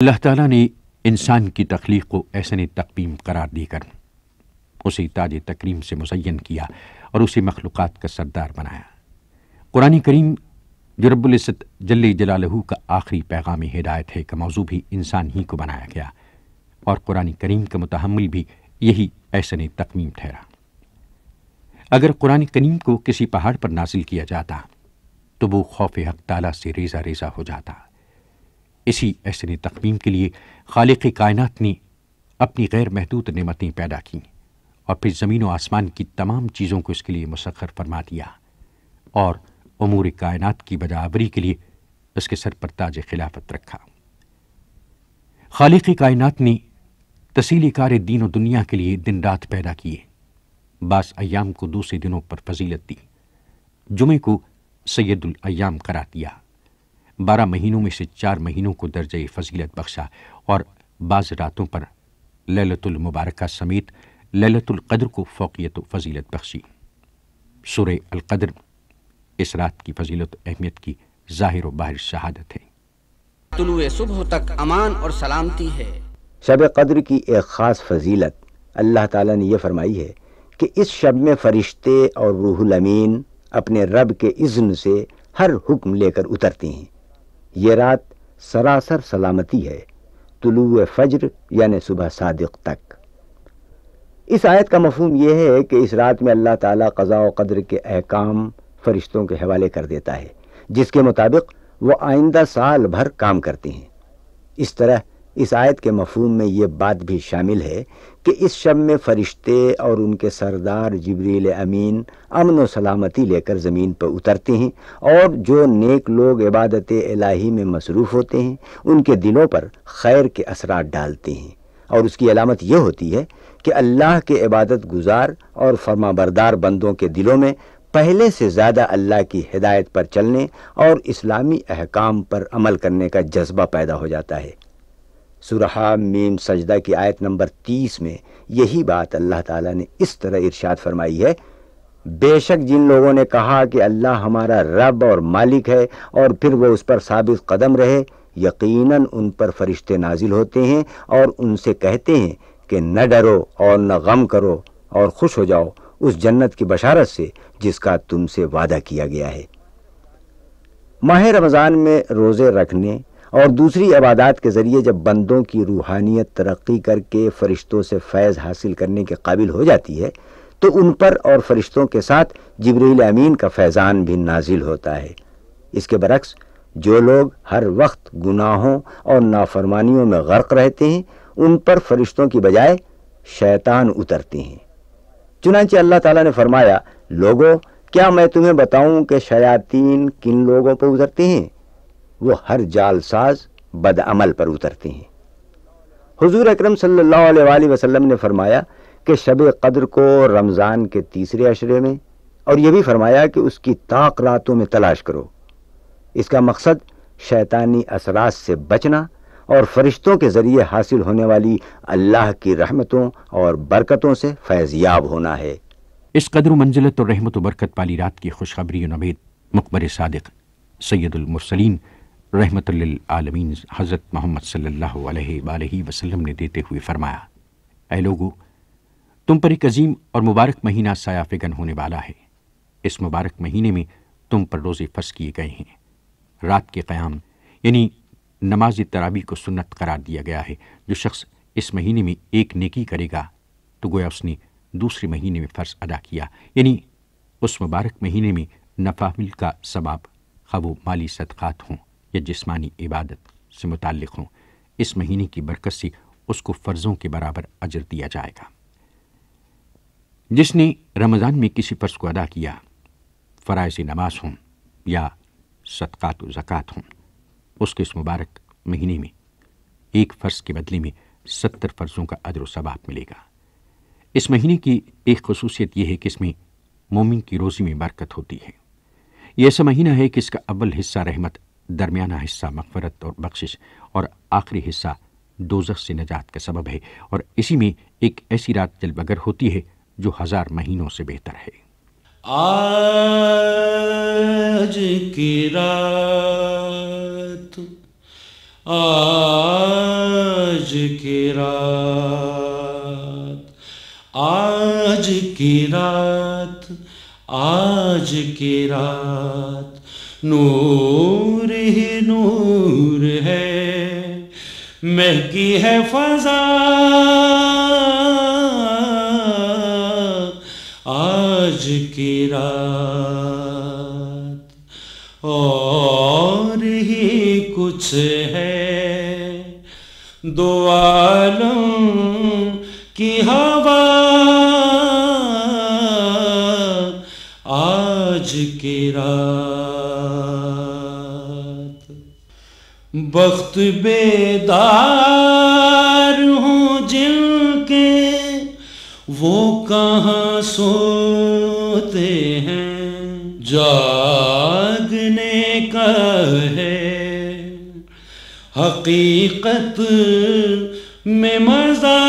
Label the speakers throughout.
Speaker 1: اللہ تعالیٰ نے انسان کی تخلیق کو احسن تقویم قرار دے کر اسے تاج تکریم سے مزین کیا اور اسے مخلوقات کا سردار بنایا۔ قرآن کریم جو رب العزت جل جلالہ کا آخری پیغام ہدایت ہے کا موضوع بھی انسان ہی کو بنایا گیا، اور قرآن کریم کا متحمل بھی یہی احسن تقویم ٹھہرا۔ اگر قرآن کریم کو کسی پہاڑ پر نازل کیا جاتا تو وہ خوف حق تعالیٰ سے ریزہ ریزہ ہو جاتا۔ اسی احسن تقویم کے لیے خالق کائنات نے اپنی غیر محدود نعمتیں پیدا کیں اور پھر زمین و آسمان کی تمام چیزوں کو اس کے لیے مسخر فرما دیا، اور امور کائنات کی بجاوری کے لیے اس کے سر پر تاج خلافت رکھا۔ خالق کائنات نے تسیل کار دین و دنیا کے لیے دن رات پیدا کیے، بعض ایام کو دوسرے دنوں پر فضیلت دی، جمعے کو سید الایام قرار دیا، 12 مہینوں میں سے 4 مہینوں کو درجہ فضیلت بخشا، اور بعض راتوں پر لیلۃ المبارکہ سمیت لیلۃ القدر کو فوقیت و فضیلت بخشی۔ سورہ القدر اس رات کی فضیلت و اہمیت کی ظاہر و باہر شہادت ہے۔
Speaker 2: طلوع صبح تک امان اور سلامتی ہے۔
Speaker 3: شب قدر کی ایک خاص فضیلت اللہ تعالیٰ نے یہ فرمائی ہے کہ اس شب میں فرشتے اور روح الامین اپنے رب کے اذن سے ہر حکم لے کر اترتے ہیں۔ یہ رات سراسر سلامتی ہے، طلوع فجر یعنی صبح صادق تک۔ اس آیت کا مفہوم یہ ہے کہ اس رات میں اللہ تعالیٰ قضاء و قدر کے احکام فرشتوں کے حوالے کر دیتا ہے، جس کے مطابق وہ آئندہ سال بھر کام کرتے ہیں۔ اس طرح اس آیت کے مفہوم میں یہ بات بھی شامل ہے کہ اس شب میں فرشتے اور ان کے سردار جبریل امین امن و سلامتی لے کر زمین پر اترتے ہیں، اور جو نیک لوگ عبادت الہی میں مصروف ہوتے ہیں ان کے دلوں پر خیر کے اثرات ڈالتے ہیں، اور اس کی علامت یہ ہوتی ہے کہ اللہ کے عبادت گزار اور فرما بردار بندوں کے دلوں میں پہلے سے زیادہ اللہ کی ہدایت پر چلنے اور اسلامی احکام پر عمل کرنے کا جذبہ پیدا ہو جاتا ہے۔ سورہ حامیم سجدہ کی آیت نمبر 30 میں یہی بات اللہ تعالیٰ نے اس طرح ارشاد فرمائی ہے: بے شک جن لوگوں نے کہا کہ اللہ ہمارا رب اور مالک ہے اور پھر وہ اس پر ثابت قدم رہے، یقیناً ان پر فرشتے نازل ہوتے ہیں اور ان سے کہتے ہیں کہ نہ ڈرو اور نہ غم کرو اور خوش ہو جاؤ اس جنت کی بشارت سے جس کا تم سے وعدہ کیا گیا ہے۔ ماہ رمضان میں روزے رکھنے اور دوسری عبادات کے ذریعے جب بندوں کی روحانیت ترقی کر کے فرشتوں سے فیض حاصل کرنے کے قابل ہو جاتی ہے تو ان پر اور فرشتوں کے ساتھ جبریل امین کا فیضان بھی نازل ہوتا ہے۔ اس کے برعکس جو لوگ ہر وقت گناہوں اور نافرمانیوں میں غرق رہتے ہیں ان پر فرشتوں کی بجائے شیطان اترتے ہیں۔ چنانچہ اللہ تعالیٰ نے فرمایا: لوگو، کیا میں تمہیں بتاؤں کہ شیاطین کن لوگوں پر اترتے ہیں؟ وہ ہر جال ساز بدعمل پر اترتے ہیں۔ حضور اکرم صلی اللہ علیہ وآلہ وسلم نے فرمایا کہ شب قدر کو رمضان کے تیسرے عشرے میں، اور یہ بھی فرمایا کہ اس کی طاق راتوں میں تلاش کرو۔ اس کا مقصد شیطانی اثرات سے بچنا اور فرشتوں کے ذریعے حاصل ہونے والی اللہ کی رحمتوں اور برکتوں سے فیض یاب ہونا ہے۔
Speaker 1: اس قدر و منزلت اور رحمت و برکت والی رات کی خوشخبری و نوید مقبر صادق سید المرسلین رحمت للعالمین حضرت محمد صلی اللہ علیہ وآلہ وسلم نے دیتے ہوئے فرمایا: اے لوگو، تم پر ایک عظیم اور مبارک مہینہ سایہ فگن ہونے والا ہے۔ اس مبارک مہینے میں تم پر روزے فرض کیے گئے ہیں۔ رات کے قیام یعنی نماز تراویح کو سنت قرار دیا گیا ہے۔ جو شخص اس مہینے میں ایک نیکی کرے گا تو گویا اس نے دوسرے مہینے میں فرض ادا کیا، یعنی اس مبارک مہینے میں نوافل کا ثواب، خواہ وہ مالی صدقات ہوں یا جسمانی عبادت سے متعلق ہوں، اس مہینے کی برکت سے اس کو فرضوں کے برابر اجر دیا جائے گا۔ جس نے رمضان میں کسی فرض کو ادا کیا، فرائض نماز ہوں یا صدقات و زکوٰۃ ہوں، اس کے اس مبارک مہینے میں ایک فرض کے بدلے میں 70 فرضوں کا اجر و ثواب ملے گا۔ اس مہینے کی ایک خصوصیت یہ ہے کہ اس میں مومن کی روزی میں برکت ہوتی ہے۔ یہ ایسا مہینہ ہے کہ اس کا اول حصہ رحمت، درمیانہ حصہ مغفرت اور بخشش، اور آخری حصہ دوزخ سے نجات کا سبب ہے، اور اسی میں ایک ایسی رات جلوگر ہوتی ہے جو 1000 مہینوں سے بہتر ہے۔
Speaker 4: آج کی رات آج کی رات، آج کی رات، آج کی رات نور ہی نور ہے، مہکی ہے فضا آج کی رات، اور ہی کچھ ہے دو عالم کی ہوا آج کی رات، بخت بیدار ہوں جن کے وہ کہاں سوتے ہیں، جاگنے کا ہے حقیقت میں مزہ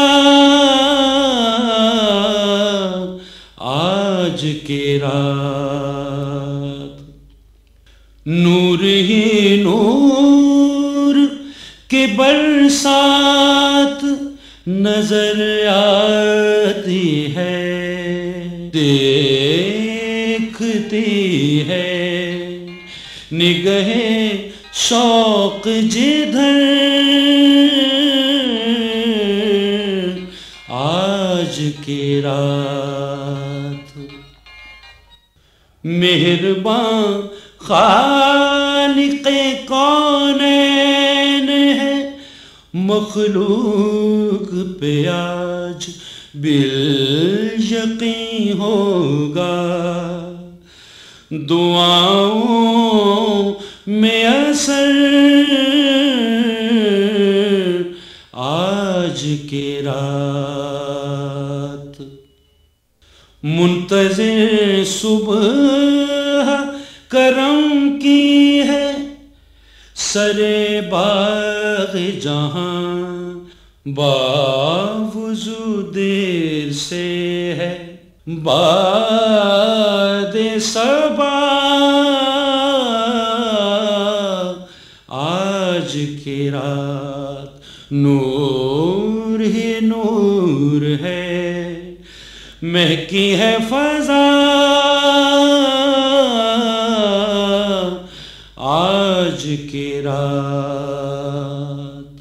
Speaker 4: آج کی رات، نور ہی نور کے برسات نظر آتی ہے، دیکھتی ہے نگہیں شوق جدھر آج کی رات، مہرباں خالق کونین ہے، مخلوق پہ آج بالیقین ہوگا، دعاؤں میں اثر آج کی رات، منتظر صبح کرم کی ہے، سرے باغ جہاں باوضو دیر سے ہے، باد صبا آج کی رات نور ہی نور ہے، مہکی ہے فضا آج کی رات،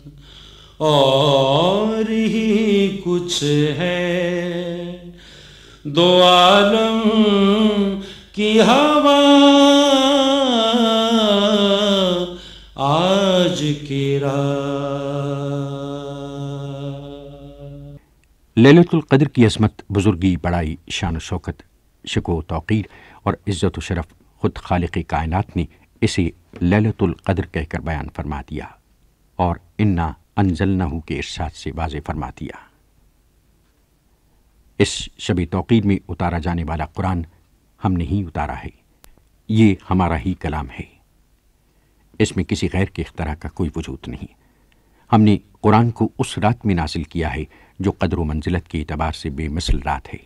Speaker 4: اور ہی کچھ ہے دو عالم کی ہوا آج کی رات۔
Speaker 1: لیلۃ القدر کی عظمت، بزرگی، بڑائی، شان و شوکت، شکو و توقیر اور عزت و شرف خود خالق کائنات نے اسے لیلۃ القدر کہہ کر بیان فرما دیا اور انا انزلناہ کے ارشاد سے واضح فرما دیا۔ اس شب توقیر میں اتارا جانے والا قرآن ہم نے ہی اتارا ہے، یہ ہمارا ہی کلام ہے، اس میں کسی غیر کے اختراع کا کوئی وجود نہیں۔ ہم نے قرآن کو اس رات میں نازل کیا ہے جو قدر و منزلت کے اعتبار سے بے مثل رات ہے۔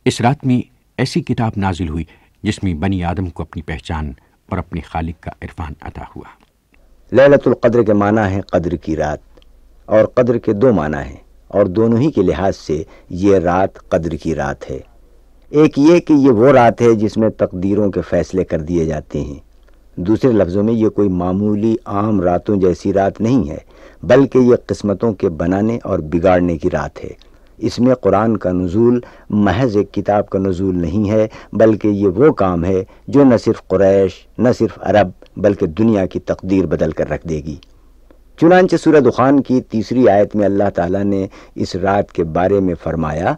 Speaker 1: اس رات میں ایسی کتاب نازل ہوئی جس میں بنی آدم کو اپنی پہچان اور اپنے خالق کا عرفان عطا ہوا۔
Speaker 3: لیلۃ القدر کے معنی ہے قدر کی رات، اور قدر کے دو معنی ہیں، اور دونوں ہی کے لحاظ سے یہ رات قدر کی رات ہے۔ ایک یہ کہ یہ وہ رات ہے جس میں تقدیروں کے فیصلے کر دیے جاتے ہیں، دوسرے لفظوں میں یہ کوئی معمولی عام راتوں جیسی رات نہیں ہے، بلکہ یہ قسمتوں کے بنانے اور بگاڑنے کی رات ہے۔ اس میں قرآن کا نزول محض ایک کتاب کا نزول نہیں ہے، بلکہ یہ وہ کام ہے جو نہ صرف قریش، نہ صرف عرب، بلکہ دنیا کی تقدیر بدل کر رکھ دے گی۔ چنانچہ سورہ دخان کی 3 آیت میں اللہ تعالیٰ نے اس رات کے بارے میں فرمایا،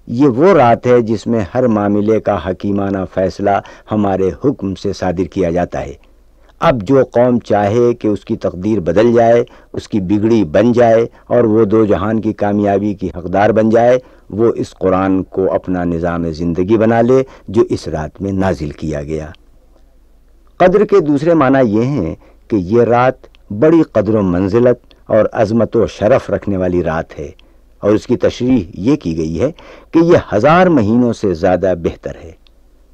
Speaker 3: یہ وہ رات ہے جس میں ہر معاملے کا حکیمانہ فیصلہ ہمارے حکم سے صادر کیا جاتا ہے۔ اب جو قوم چاہے کہ اس کی تقدیر بدل جائے، اس کی بگڑی بن جائے اور وہ دو جہان کی کامیابی کی حقدار بن جائے، وہ اس قرآن کو اپنا نظام زندگی بنا لے جو اس رات میں نازل کیا گیا۔ قدر کے دوسرے معنی یہ ہیں کہ یہ رات بڑی قدر و منزلت اور عظمت و شرف رکھنے والی رات ہے، اور اس کی تشریح یہ کی گئی ہے کہ یہ 1000 مہینوں سے زیادہ بہتر ہے۔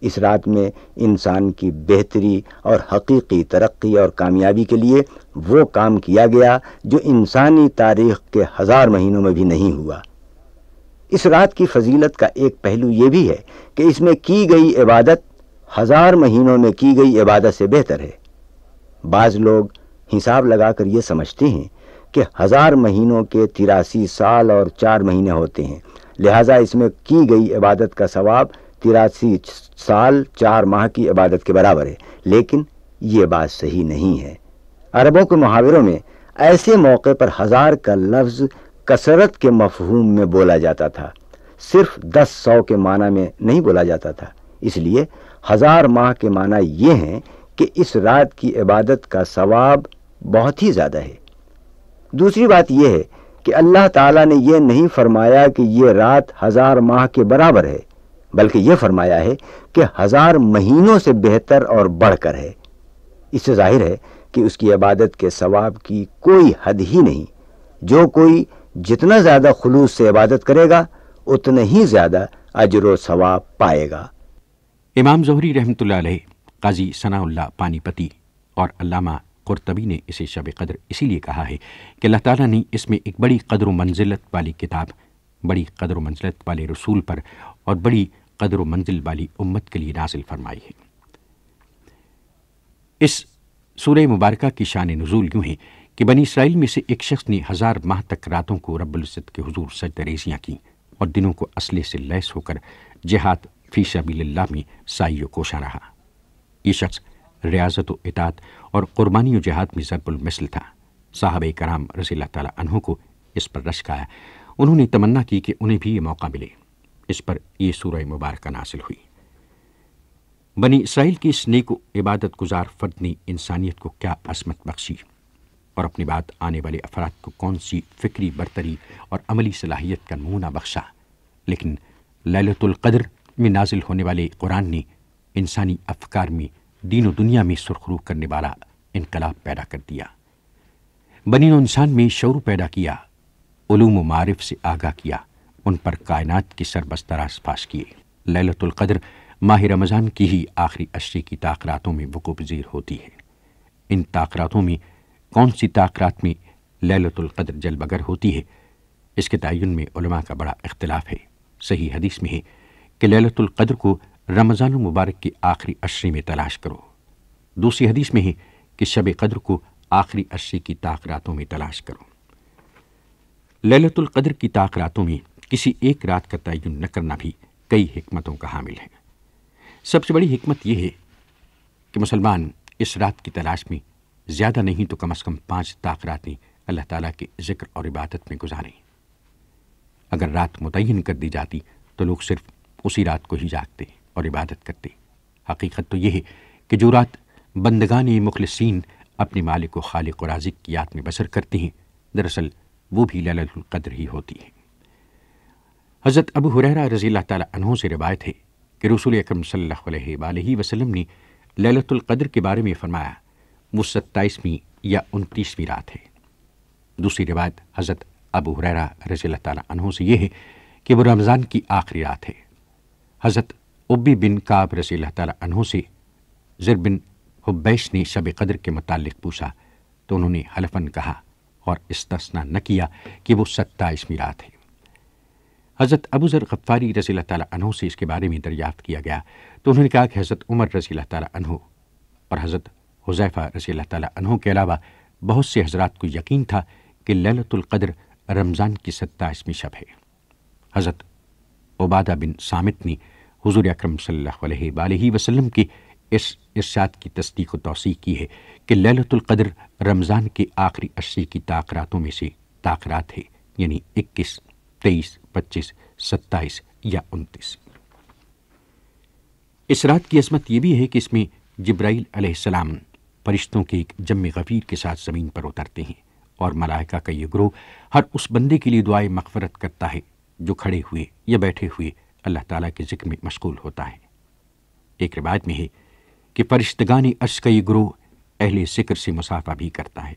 Speaker 3: اس رات میں انسان کی بہتری اور حقیقی ترقی اور کامیابی کے لیے وہ کام کیا گیا جو انسانی تاریخ کے 1000 مہینوں میں بھی نہیں ہوا۔ اس رات کی فضیلت کا ایک پہلو یہ بھی ہے کہ اس میں کی گئی عبادت 1000 مہینوں میں کی گئی عبادت سے بہتر ہے۔ بعض لوگ حساب لگا کر یہ سمجھتے ہیں کہ 1000 مہینوں کے 83 سال اور 4 مہینے ہوتے ہیں، لہٰذا اس میں کی گئی عبادت کا ثواب 83 سال 4 ماہ کی عبادت کے برابر ہے، لیکن یہ بات صحیح نہیں ہے۔ عربوں کے محاوروں میں ایسے موقع پر 1000 کا لفظ کثرت کے مفہوم میں بولا جاتا تھا، صرف 10 کے معنی میں نہیں بولا جاتا تھا۔ اس لیے 1000 ماہ کے معنی یہ ہیں کہ اس رات کی عبادت کا ثواب بہت ہی زیادہ ہے۔ دوسری بات یہ ہے کہ اللہ تعالیٰ نے یہ نہیں فرمایا کہ یہ رات 1000 ماہ کے برابر ہے، بلکہ یہ فرمایا ہے کہ 1000 مہینوں سے بہتر اور بڑھ کر ہے۔ اس سے ظاہر ہے کہ اس کی عبادت کے ثواب کی کوئی حد ہی نہیں۔ جو کوئی جتنا زیادہ خلوص سے عبادت کرے گا اتنا ہی زیادہ اجر و ثواب پائے گا۔
Speaker 1: امام زہری رحمۃ اللہ علیہ، قاضی ثناء اللہ پانی پتی اور علامہ قرطبی نے اسے شب قدر اسی لیے کہا ہے کہ اللہ تعالیٰ نے اس میں ایک بڑی قدر و منزلت والی کتاب، بڑی قدر و منزلت والے رسول پر اور بڑی قدر و منزل والی امت کے لیے نازل فرمائی ہے۔ اس سورہ مبارکہ کی شان نزول یوں ہے کہ بنی اسرائیل میں سے ایک شخص نے 1000 ماہ تک راتوں کو رب العزت کے حضور سجدہ ریزیاں کیں اور دنوں کو اسلحے سے لیس ہو کر جہاد فی سبیل اللہ میں سعی و کوشاں رہا۔ یہ شخص ریاضت و اطاعت اور قربانی و جہاد میں ضرب المثل تھا۔ صحابہ کرام رضی اللہ تعالیٰ عنہ کو اس پر رشک آیا، انہوں نے تمنا کی کہ انہیں بھی یہ موقع ملے۔ اس پر یہ سورہ مبارکہ نازل ہوئی۔ بنی اسرائیل کی اس نیک و عبادت گزار فرد نے انسانیت کو کیا عظمت بخشی اور اپنی بعد آنے والے افراد کو کون سی فکری برتری اور عملی صلاحیت کا نمونہ بخشا، لیکن لیلۃ القدر میں نازل ہونے والے قرآن نے انسانی افکار میں دین و دنیا میں سرخرو کرنے والا انقلاب پیدا کر دیا، بنی و انسان میں شعور پیدا کیا، علوم و معارف سے آگاہ کیا، ان پر کائنات کی سربستراز فاش کیے۔ لیلۃ القدر ماہ رمضان کی ہی آخری عشرے کی تاخراتوں میں وقوع پذیر ہوتی ہے۔ ان تاخراتوں میں کون سی تاخرات میں لیلۃ القدر جلوگر ہوتی ہے، اس کے تعین میں علماء کا بڑا اختلاف ہے۔ صحیح حدیث میں ہے کہ لیلۃ القدر کو رمضان المبارک کے آخری عشرے میں تلاش کرو۔ دوسری حدیث میں ہے کہ شب قدر کو آخری عشرے کی تاخراتوں میں تلاش کرو۔ لیلۃ القدر کی تاخراتوں میں کسی ایک رات کا تعین نہ کرنا بھی کئی حکمتوں کا حامل ہے۔ سب سے بڑی حکمت یہ ہے کہ مسلمان اس رات کی تلاش میں زیادہ نہیں تو کم از کم 5 تاخراتیں اللہ تعالیٰ کے ذکر اور عبادت میں گزاریں۔ اگر رات متعین کر دی جاتی تو لوگ صرف اسی رات کو ہی جاگتے اور عبادت کرتے۔ حقیقت تو یہ ہے کہ جو رات بندگان مخلصین اپنے مالک و خالق و رازق کی یاد میں بسر کرتے ہیں، دراصل وہ بھی لیلۃ القدر ہی ہوتی ہے۔ حضرت ابو ہریرہ رضی اللہ تعالیٰ عنہ سے روایت ہے کہ رسول اکرم صلی اللہ علیہ وآلہ وسلم نے لیلۃ القدر کے بارے میں فرمایا، وہ 27ویں یا 29ویں رات ہے۔ دوسری روایت حضرت ابو ہریرہ رضی اللہ تعالیٰ عنہ سے یہ ہے کہ وہ رمضان کی آخری رات ہے۔ حضرت ابی بن کعب رضی اللہ تعالیٰ عنہ سے زر بن حبیش نے شب قدر کے متعلق پوچھا تو انہوں نے حلفاً کہا اور استثناء نہ کیا کہ وہ 27ویں رات ہے۔ حضرت ابو ذر غفاری رضی اللہ تعالیٰ عنہ سے اس کے بارے میں دریافت کیا گیا تو انہوں نے کہا کہ حضرت عمر رضی اللہ تعالیٰ عنہ اور حضرت حذیفہ رضی اللہ تعالیٰ عنہ کے علاوہ بہت سے حضرات کو یقین تھا کہ لیلۃ القدر رمضان کی 27ویں شب ہے۔ حضرت عبادہ بن صامت نے حضور اکرم صلی اللہ علیہ وآلہ وسلم کے اس ارشاد کی تصدیق و توثیق کی ہے کہ لیلۃ القدر رمضان کے آخری عشرے کی تاخراتوں میں سے تاخرات ہے، یعنی 21، 23، 25، 27 یا 29۔ اس رات کی عظمت یہ بھی ہے کہ اس میں جبرائیل علیہ السلام فرشتوں کے ایک جم غفیر کے ساتھ زمین پر اترتے ہیں اور ملائکہ کا یہ گروہ ہر اس بندے کے لیے دعائے مغفرت کرتا ہے جو کھڑے ہوئے یا بیٹھے ہوئے اللہ تعالیٰ کے ذکر میں مشغول ہوتا ہے۔ ایک روایت میں ہے کہ فرشتگان عرش کا یہ گروہ اہل ذکر سے مصافحہ بھی کرتا ہے۔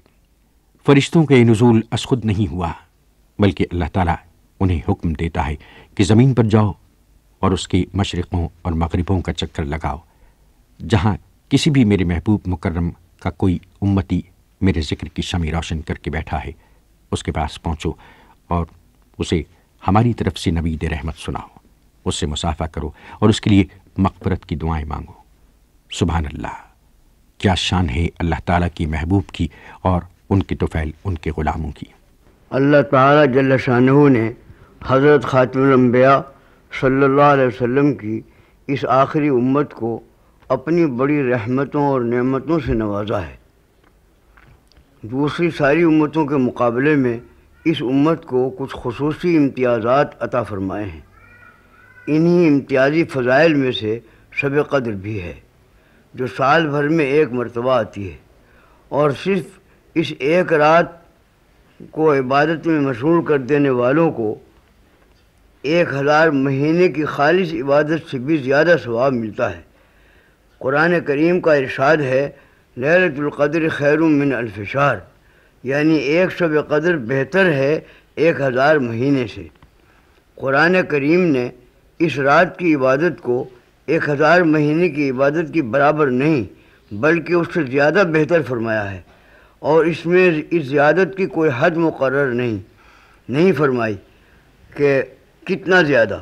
Speaker 1: فرشتوں کا یہ نزول از خود نہیں ہوا، بلکہ اللہ تعالیٰ انہیں حکم دیتا ہے کہ زمین پر جاؤ اور اس کے مشرقوں اور مغربوں کا چکر لگاؤ۔ جہاں کسی بھی میرے محبوب مکرم کا کوئی امتی میرے ذکر کی شمع روشن کر کے بیٹھا ہے، اس کے پاس پہنچو اور اسے ہماری طرف سے نوید رحمت سناؤ، اس سے مصافحہ کرو اور اس کے لیے مغفرت کی دعائیں مانگو۔ سبحان اللہ، کیا شان ہے اللہ تعالیٰ کی محبوب کی اور ان کے طفیل ان کے غلاموں کی۔
Speaker 5: اللہ تعالیٰ جل شانہ نے حضرت خاتم الانبیاء صلی اللہ علیہ وسلم کی اس آخری امت کو اپنی بڑی رحمتوں اور نعمتوں سے نوازا ہے۔ دوسری ساری امتوں کے مقابلے میں اس امت کو کچھ خصوصی امتیازات عطا فرمائے ہیں۔ انہی امتیازی فضائل میں سے شب قدر بھی ہے، جو سال بھر میں ایک مرتبہ آتی ہے، اور صرف اس ایک رات کو عبادت میں مشغول کر دینے والوں کو 1000 مہینے کی خالص عبادت سے بھی زیادہ ثواب ملتا ہے۔ قرآن کریم کا ارشاد ہے، لیلۃ القدر خیر من الف شہر، یعنی ایک شب قدر بہتر ہے 1000 مہینے سے۔ قرآن کریم نے اس رات کی عبادت کو 1000 مہینے کی عبادت کی برابر نہیں بلکہ اس سے زیادہ بہتر فرمایا ہے، اور اس میں اس زیادت کی کوئی حد مقرر نہیں فرمائی کہ کتنا زیادہ۔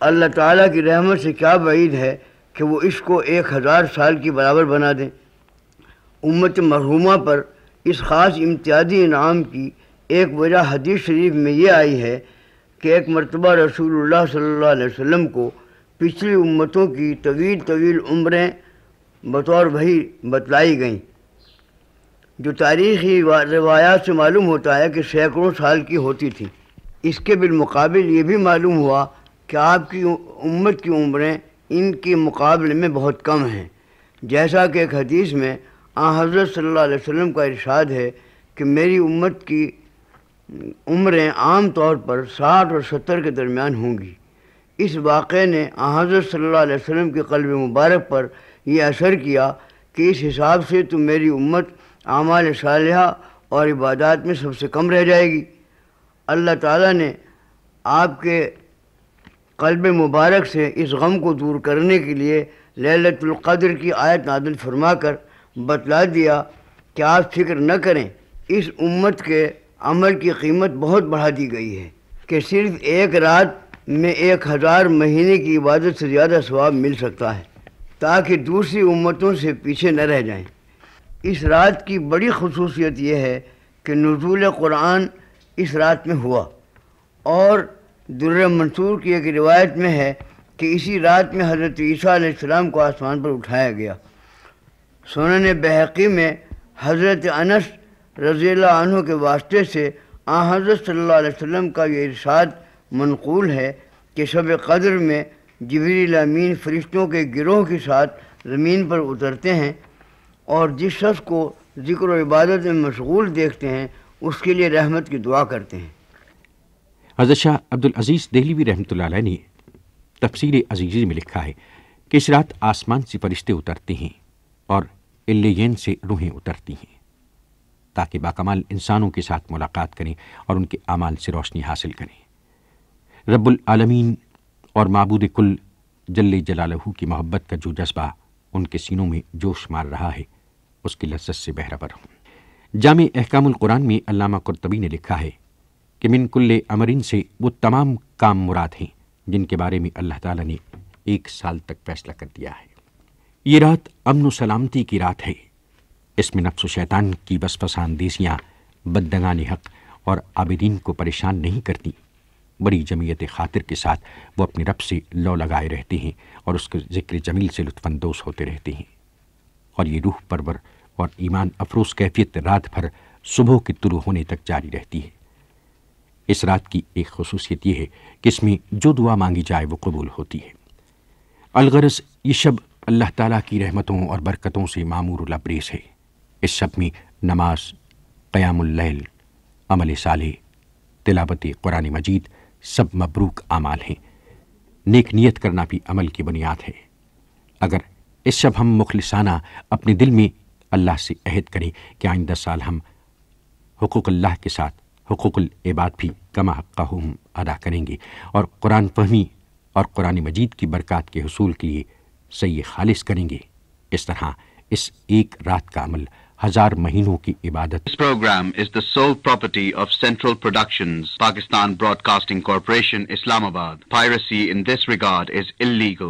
Speaker 5: اللہ تعالیٰ کی رحمت سے کیا بعید ہے کہ وہ اس کو 1000 سال کی برابر بنا دیں۔ امت مرحومہ پر اس خاص امتیازی انعام کی ایک وجہ حدیث شریف میں یہ آئی ہے کہ ایک مرتبہ رسول اللہ صلی اللہ علیہ وسلم کو پچھلی امتوں کی طویل عمریں بطور وحی بتلائی گئیں، جو تاریخی روایات سے معلوم ہوتا ہے کہ سینکڑوں سال کی ہوتی تھی۔ اس کے بالمقابل یہ بھی معلوم ہوا کہ آپ کی امت کی عمریں ان کے مقابلے میں بہت کم ہیں، جیسا کہ ایک حدیث میں حضرت صلی اللہ علیہ وسلم کا ارشاد ہے کہ میری امت کی عمریں عام طور پر 60 اور 70 کے درمیان ہوں گی۔ اس واقعے نے حضرت صلی اللہ علیہ وسلم کے قلب مبارک پر یہ اثر کیا کہ اس حساب سے تو میری امت اعمال صالحہ اور عبادات میں سب سے کم رہ جائے گی۔ اللہ تعالیٰ نے آپ کے قلب مبارک سے اس غم کو دور کرنے کے لیے لیلۃ القدر کی آیت نازل فرما کر بتلا دیا کہ آپ فکر نہ کریں، اس امت کے عمل کی قیمت بہت بڑھا دی گئی ہے کہ صرف ایک رات میں 1000 مہینے کی عبادت سے زیادہ ثواب مل سکتا ہے، تاکہ دوسری امتوں سے پیچھے نہ رہ جائیں۔ اس رات کی بڑی خصوصیت یہ ہے کہ نزول قرآن اس رات میں ہوا، اور در منصور کی ایک روایت میں ہے کہ اسی رات میں حضرت عیسیٰ علیہ السلام کو آسمان پر اٹھایا گیا۔ سنن بہقی میں حضرت انس رضی اللہ عنہ کے واسطے سے حضرت صلی اللہ علیہ وسلم کا یہ ارشاد منقول ہے کہ شب قدر میں جبریل امین فرشتوں کے گروہ کے ساتھ زمین پر اترتے ہیں، اور جس شخص کو ذکر و عبادت میں مشغول دیکھتے ہیں اس کے لیے رحمت کی دعا کرتے ہیں۔
Speaker 1: حضرت شاہ عبدالعزیز دہلوی رحمۃ اللہ علیہ نے تفسیر عزیزی میں لکھا ہے کہ اس رات آسمان سے فرشتے اترتے ہیں اور علیین سے روحیں اترتی ہیں تاکہ باکمال انسانوں کے ساتھ ملاقات کریں اور ان کے اعمال سے روشنی حاصل کریں۔ رب العالمین اور معبود کل جل جلالہ کی محبت کا جو جذبہ ان کے سینوں میں جوش مار رہا ہے، اس کی لذت سے بہرہ ہوں۔ جامع احکام القرآن میں علامہ قرطبی نے لکھا ہے کہ من کل امرین سے وہ تمام کام مراد ہیں جن کے بارے میں اللہ تعالیٰ نے 1 سال تک فیصلہ کر دیا ہے۔ یہ رات امن و سلامتی کی رات ہے، اس میں نفس و شیطان کی وسوسہ بددگان حق اور عابدین کو پریشان نہیں کرتی، بڑی جمعیت خاطر کے ساتھ وہ اپنے رب سے لو لگائے رہتے ہیں اور اس کے ذکر جمیل سے لطف اندوز ہوتے رہتے ہیں، اور یہ روح پرور اور ایمان افروز کیفیت رات بھر صبح کے طلوع ہونے تک جاری رہتی ہے۔ اس رات کی ایک خصوصیت یہ ہے کہ اس میں جو دعا مانگی جائے وہ قبول ہوتی ہے۔ الغرض یہ شب اللہ تعالیٰ کی رحمتوں اور برکتوں سے معمور و لبریز ہے۔ اس شب میں نماز، قیام اللیل، عمل صالح، تلاوت قرآن مجید سب مبروک اعمال ہیں۔ نیک نیت کرنا بھی عمل کی بنیاد ہے۔ اگر اس شب ہم مخلصانہ اپنے دل میں اللہ سے عہد کریں کہ آئندہ سال ہم حقوق اللہ کے ساتھ حقوق العباد بھی کما حقہم ادا کریں گے، اور قرآن فہمی اور قرآن مجید کی برکات کے حصول کے لیے سعی خالص کریں گے، اس طرح اس ایک رات کا عمل 1000 مہینوں کی عبادت۔
Speaker 6: This program is the sole property of Central Productions, Pakistan Broadcasting Corporation, Islamabad. Piracy in this regard is illegal.